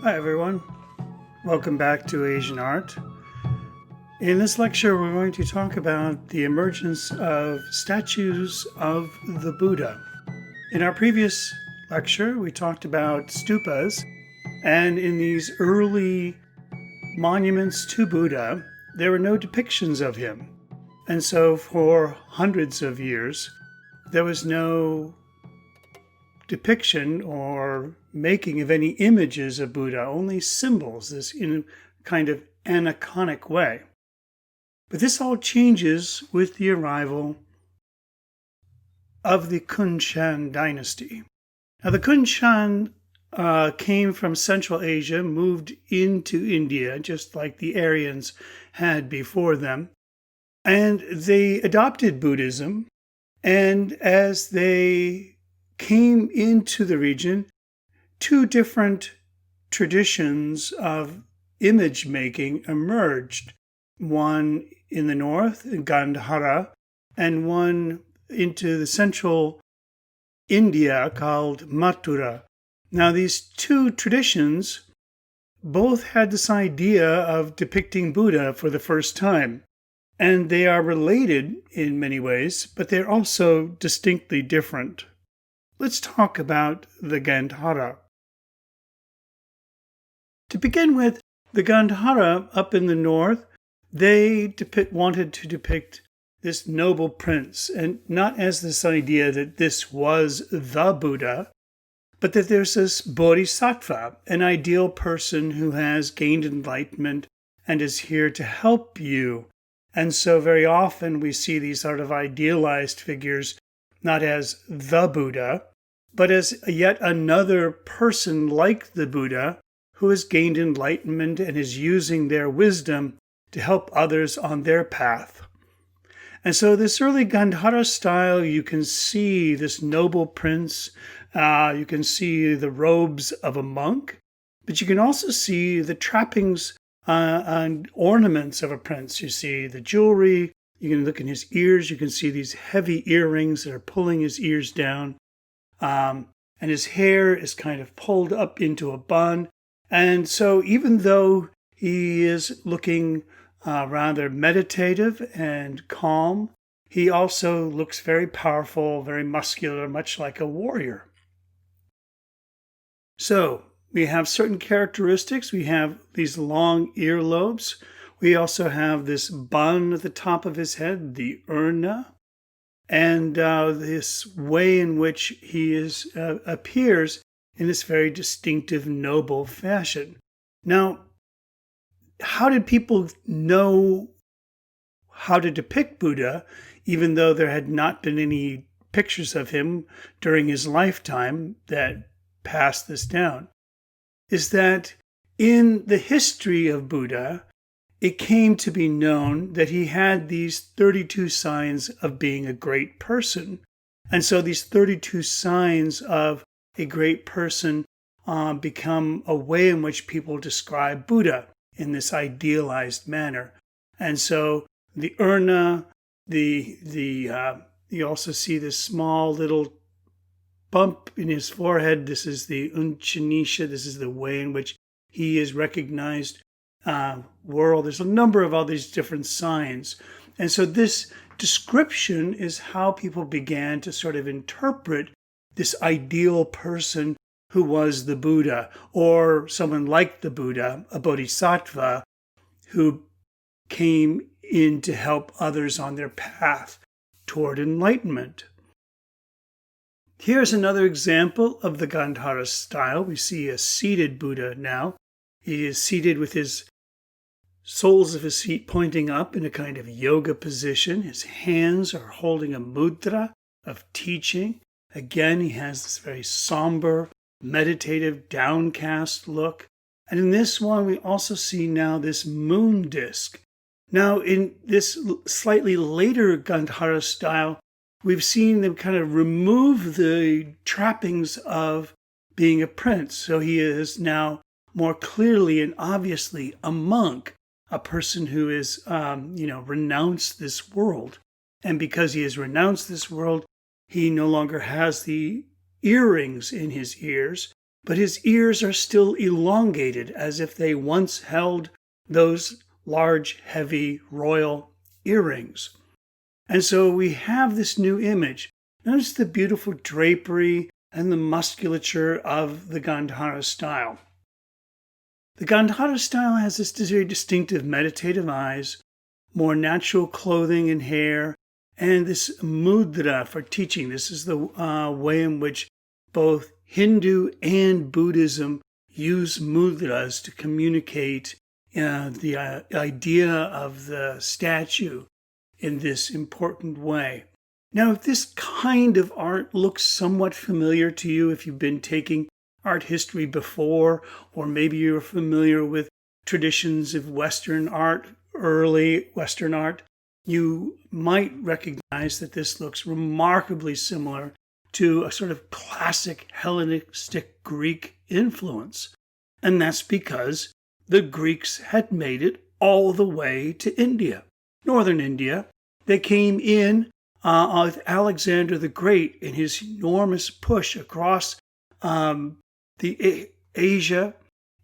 Hi everyone, welcome back to Asian Art. In this lecture we're going to talk about the emergence of statues of the Buddha. In our previous lecture we talked about stupas, and in these early monuments to Buddha there were no depictions of him. And so for hundreds of years there was no depiction or making of any images of Buddha, only symbols, this in a kind of aniconic way. But this all changes with the arrival of the Kunshan dynasty. Now the Kunshan came from Central Asia, moved into India, just like the Aryans had before them, and they adopted Buddhism, and as they came into the region, two different traditions of image making emerged. One in the north, in Gandhara, and one into the central India called Mathura. Now these two traditions both had this idea of depicting Buddha for the first time. And they are related in many ways, but they're also distinctly different. Let's talk about the Gandhara. To begin with, the Gandhara up in the north, they wanted to depict this noble prince, and not as this idea that this was the Buddha, but that there's this bodhisattva, an ideal person who has gained enlightenment and is here to help you. And so very often we see these sort of idealized figures not as the Buddha, but as yet another person like the Buddha who has gained enlightenment and is using their wisdom to help others on their path. And so this early Gandhara style, you can see this noble prince, you can see the robes of a monk, but you can also see the trappings and ornaments of a prince. You see the jewelry, you can look in his ears, you can see these heavy earrings that are pulling his ears down. And his hair is kind of pulled up into a bun. And so even though he is looking rather meditative and calm, he also looks very powerful, very muscular, much like a warrior. So we have certain characteristics. We have these long earlobes. We also have this bun at the top of his head, the urna, and this way in which he appears in this very distinctive, noble fashion. Now, how did people know how to depict Buddha, even though there had not been any pictures of him during his lifetime that passed this down? Is that in the history of Buddha, it came to be known that he had these 32 signs of being a great person. And so these 32 signs of a great person become a way in which people describe Buddha in this idealized manner. And so the urna, you also see this small little bump in his forehead. This is the unchanisha. This is the way in which he is recognized world. There's a number of all these different signs. And so this description is how people began to sort of interpret this ideal person who was the Buddha, or someone like the Buddha, a bodhisattva, who came in to help others on their path toward enlightenment. Here's another example of the Gandhara style. We see a seated Buddha now. He is seated with his soles of his feet pointing up in a kind of yoga position. His hands are holding a mudra of teaching. Again, he has this very somber, meditative, downcast look. And in this one, we also see now this moon disk. Now, in this slightly later Gandhara style, we've seen them kind of remove the trappings of being a prince. So he is now more clearly and obviously a monk, a person who is, renounced this world. And because he has renounced this world, he no longer has the earrings in his ears, but his ears are still elongated as if they once held those large, heavy, royal earrings. And so we have this new image. Notice the beautiful drapery and the musculature of the Gandhara style. The Gandhara style has this very distinctive meditative eyes, more natural clothing and hair, and this mudra for teaching. This is the way in which both Hindu and Buddhism use mudras to communicate the idea of the statue in this important way. Now, if this kind of art looks somewhat familiar to you, if you've been taking art history before, or maybe you're familiar with traditions of Western art, early Western art, you might recognize that this looks remarkably similar to a sort of classic Hellenistic Greek influence. And that's because the Greeks had made it all the way to India, northern India. They came in with Alexander the Great in his enormous push across the Asia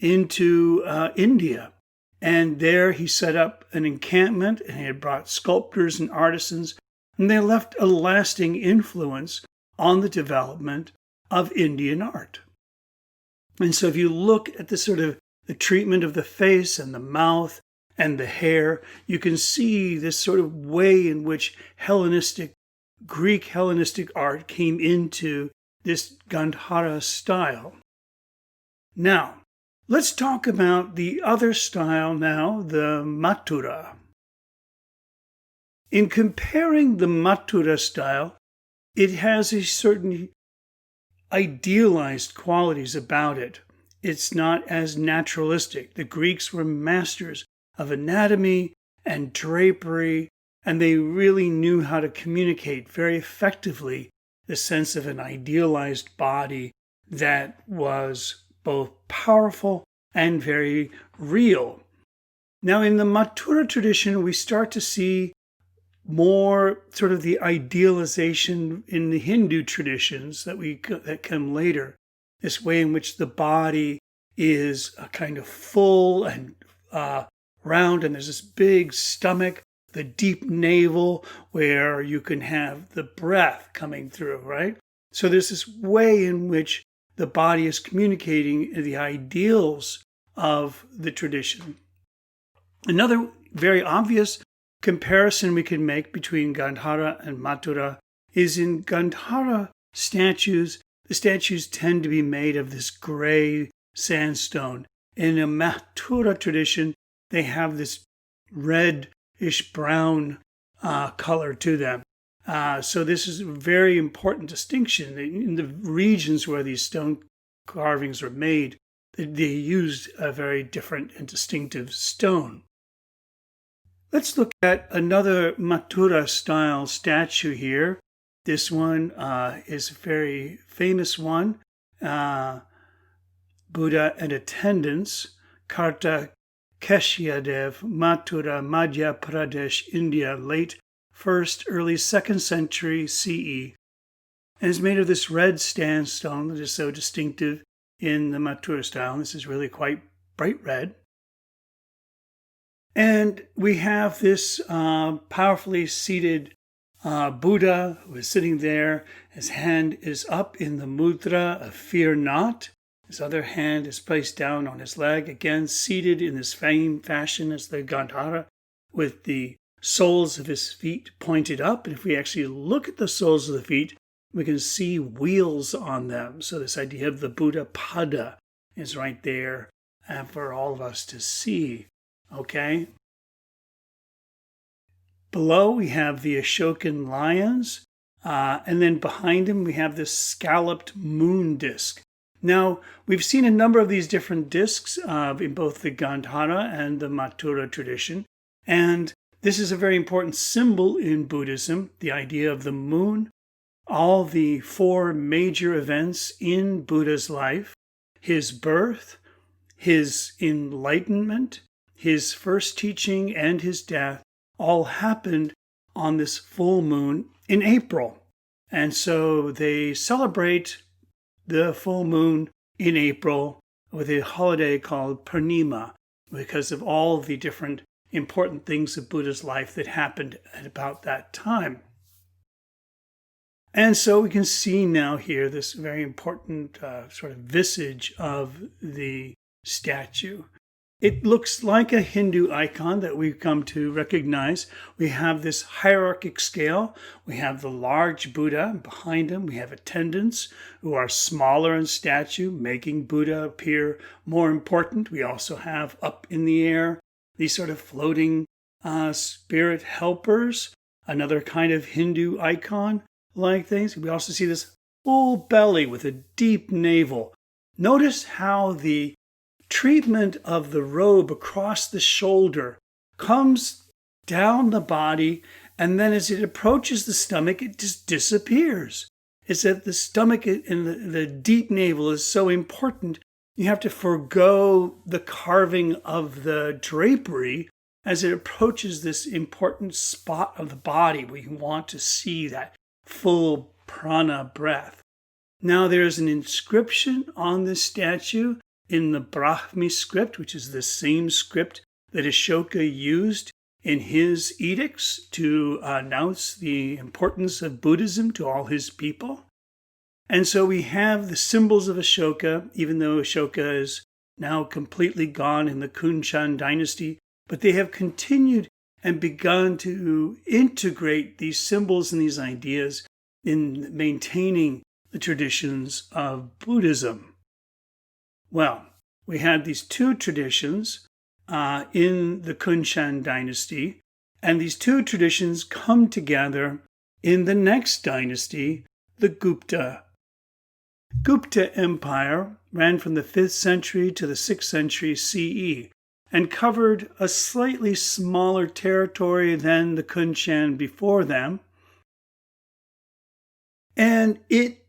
into India. And there he set up an encampment, and he had brought sculptors and artisans, and they left a lasting influence on the development of Indian art. And so if you look at the sort of the treatment of the face and the mouth and the hair, you can see this sort of way in which Greek Hellenistic art came into this Gandhara style. Now, let's talk about the other style now, the Mathura. In comparing the Mathura style, it has a certain idealized qualities about it. It's not as naturalistic. The Greeks were masters of anatomy and drapery, and they really knew how to communicate very effectively the sense of an idealized body that was both powerful and very real. Now, in the Mathura tradition, we start to see more sort of the idealization in the Hindu traditions that come later. This way in which the body is a kind of full and round, and there's this big stomach, the deep navel, where you can have the breath coming through, right? So there's this way in which the body is communicating the ideals of the tradition. Another very obvious comparison we can make between Gandhara and Mathura is in Gandhara statues, the statues tend to be made of this gray sandstone. In a Mathura tradition, they have this reddish brown color to them. So this is a very important distinction. In the regions where these stone carvings are made, they used a very different and distinctive stone. Let's look at another Mathura style statue here. This one is a very famous one. Buddha and Attendants, Karta Keshyadev, Mathura, Madhya Pradesh, India, late 1st, early 2nd century CE. And it's made of this red sandstone that is so distinctive in the Mathura style. This is really quite bright red. And we have this powerfully seated Buddha who is sitting there. His hand is up in the mudra of fear not. His other hand is placed down on his leg, again seated in the same fashion as the Gandhara, with the soles of his feet pointed up. And if we actually look at the soles of the feet, we can see wheels on them. So this idea of the Buddha pada is right there for all of us to see. Okay? Below we have the Ashokan lions, and then behind him we have this scalloped moon disc. Now, we've seen a number of these different discs in both the Gandhara and the Mathura tradition, and this is a very important symbol in Buddhism, the idea of the moon, all the 4 major events in Buddha's life, his birth, his enlightenment, his first teaching, and his death, all happened on this full moon in April. And so they celebrate the full moon in April with a holiday called Purnima, because of all the different important things of Buddha's life that happened at about that time. And so we can see now here this very important sort of visage of the statue. It looks like a Hindu icon that we've come to recognize. We have this hierarchic scale. We have the large Buddha. Behind him, we have attendants who are smaller in stature, making Buddha appear more important. We also have up in the air these sort of floating spirit helpers, another kind of Hindu icon like things. We also see this full belly with a deep navel. Notice how the treatment of the robe across the shoulder comes down the body, and then as it approaches the stomach, it just disappears. It's that the stomach and the deep navel is so important, you have to forego the carving of the drapery as it approaches this important spot of the body where you want to see that full prana breath. Now there's an inscription on this statue in the Brahmi script, which is the same script that Ashoka used in his edicts to announce the importance of Buddhism to all his people. And so we have the symbols of Ashoka, even though Ashoka is now completely gone in the Kunshan dynasty, but they have continued and begun to integrate these symbols and these ideas in maintaining the traditions of Buddhism. Well, we had these two traditions in the Kunshan dynasty, and these two traditions come together in the next dynasty, the Gupta. Gupta Empire ran from the 5th century to the 6th century CE and covered a slightly smaller territory than the Kunshan before them. And it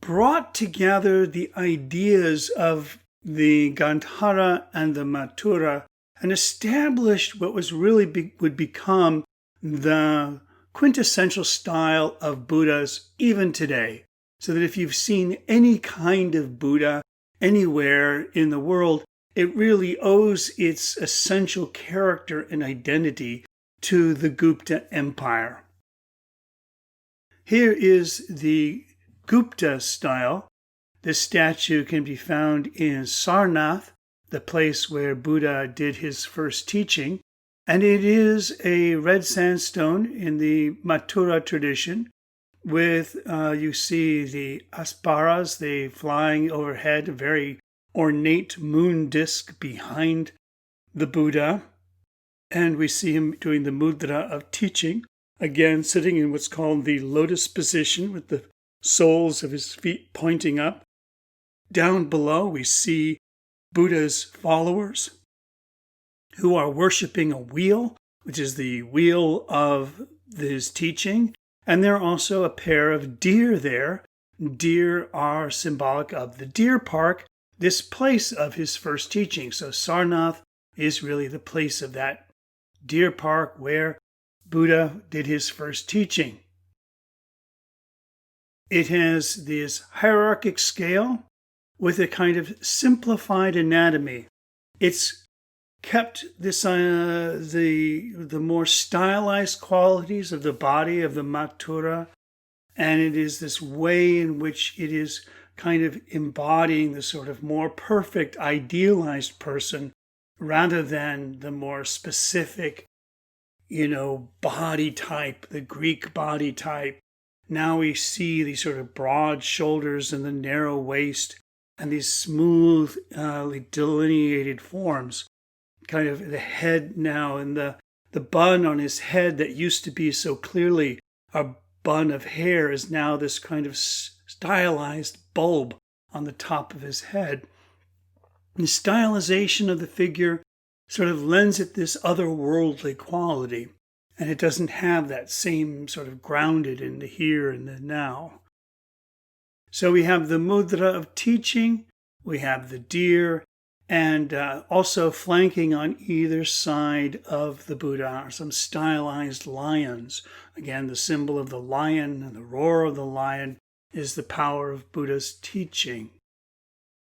brought together the ideas of the Gandhara and the Mathura and established what was really would become the quintessential style of Buddhas even today. So that if you've seen any kind of Buddha anywhere in the world, it really owes its essential character and identity to the Gupta Empire. Here is the Gupta style. This statue can be found in Sarnath, the place where Buddha did his first teaching, and it is a red sandstone in the Mathura tradition with, you see the asparas, they flying overhead, a very ornate moon disk behind the Buddha, and we see him doing the mudra of teaching, again sitting in what's called the lotus position with the soles of his feet pointing up. Down below we see Buddha's followers who are worshiping a wheel, which is the wheel of his teaching, and there are also a pair of deer there. Deer are symbolic of the deer park, this place of his first teaching. So Sarnath is really the place of that deer park where Buddha did his first teaching. It has this hierarchic scale with a kind of simplified anatomy. It's kept this the more stylized qualities of the body of the Mathura, and it is this way in which it is kind of embodying the sort of more perfect, idealized person rather than the more specific, body type, the Greek body type. Now we see these sort of broad shoulders and the narrow waist and these smooth, delineated forms. Kind of the head now and the bun on his head that used to be so clearly a bun of hair is now this kind of stylized bulb on the top of his head. The stylization of the figure sort of lends it this otherworldly quality, and it doesn't have that same sort of grounded in the here and the now. So we have the mudra of teaching, we have the deer, and also flanking on either side of the Buddha are some stylized lions. Again, the symbol of the lion and the roar of the lion is the power of Buddha's teaching.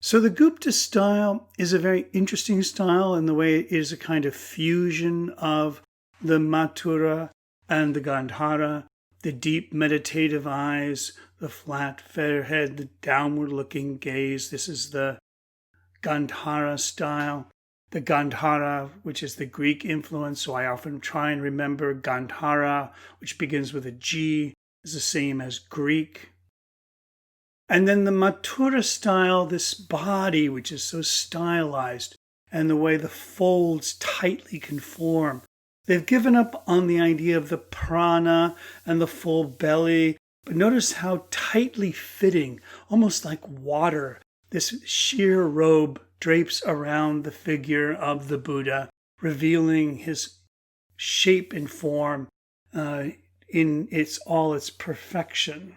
So the Gupta style is a very interesting style in the way it is a kind of fusion of the Mathura and the Gandhara, the deep meditative eyes, the flat forehead, the downward looking gaze. This is the Gandhara style. The Gandhara, which is the Greek influence, so I often try and remember Gandhara, which begins with a G, is the same as Greek. And then the Mathura style, this body, which is so stylized, and the way the folds tightly conform. They've given up on the idea of the prana and the full belly, but notice how tightly fitting, almost like water, this sheer robe drapes around the figure of the Buddha, revealing his shape and form in all its perfection.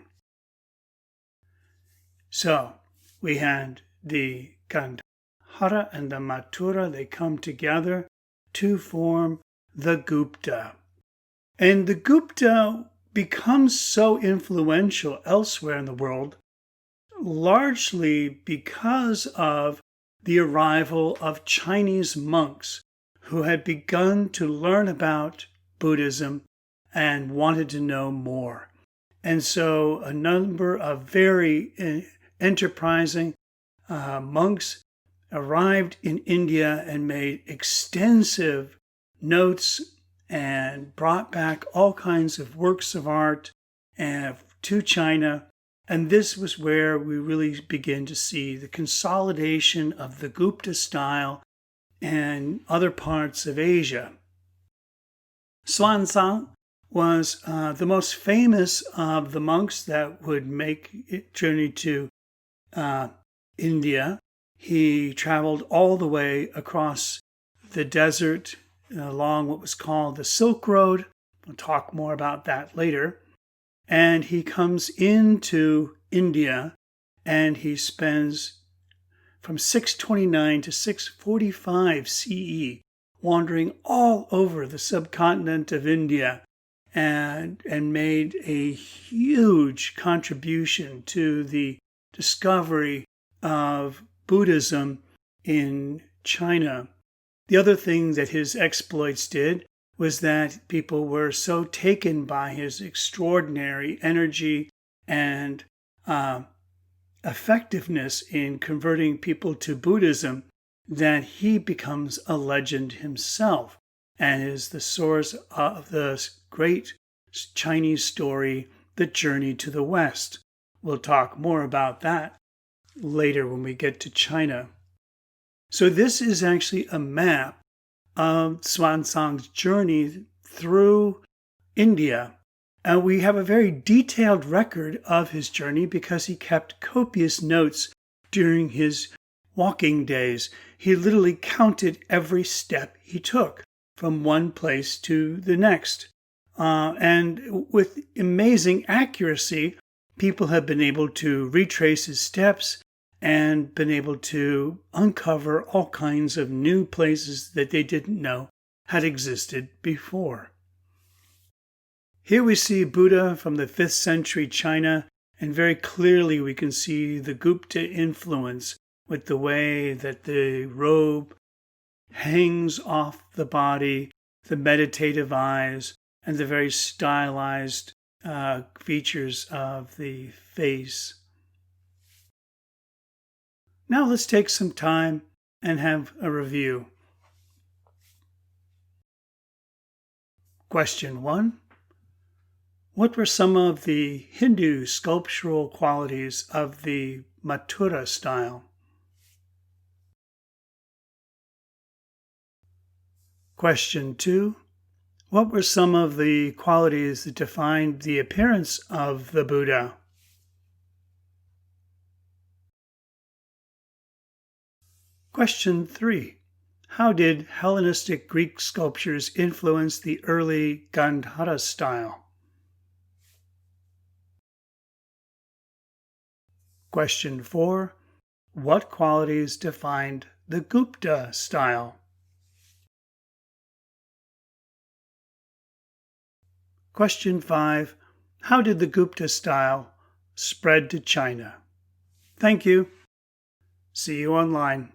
So we had the Gandhara and the Mathura, they come together to form the Gupta. And the Gupta becomes so influential elsewhere in the world, largely because of the arrival of Chinese monks who had begun to learn about Buddhism and wanted to know more. And so a number of very enterprising monks arrived in India and made extensive notes and brought back all kinds of works of art to China. And this was where we really begin to see the consolidation of the Gupta style and other parts of Asia. Xuanzang was the most famous of the monks that would make a journey to India. He traveled all the way across the desert along what was called the Silk Road. We'll talk more about that later. And he comes into India and he spends from 629 to 645 CE wandering all over the subcontinent of India and made a huge contribution to the discovery of Buddhism in China. The other thing that his exploits did was that people were so taken by his extraordinary energy and effectiveness in converting people to Buddhism that he becomes a legend himself and is the source of the great Chinese story, The Journey to the West. We'll talk more about that later when we get to China. So this is actually a map of Xuanzang's journey through India. And we have a very detailed record of his journey because he kept copious notes during his walking days. He literally counted every step he took from one place to the next. And with amazing accuracy, people have been able to retrace his steps and been able to uncover all kinds of new places that they didn't know had existed before. Here we see Buddha from the 5th century China, and very clearly we can see the Gupta influence with the way that the robe hangs off the body, the meditative eyes, and the very stylized features of the face. Now let's take some time and have a review. Question 1. What were some of the Hindu sculptural qualities of the Mathura style? Question 2. What were some of the qualities that defined the appearance of the Buddha? Question 3. How did Hellenistic Greek sculptures influence the early Gandhara style? Question 4. What qualities defined the Gupta style? Question 5. How did the Gupta style spread to China? Thank you. See you online.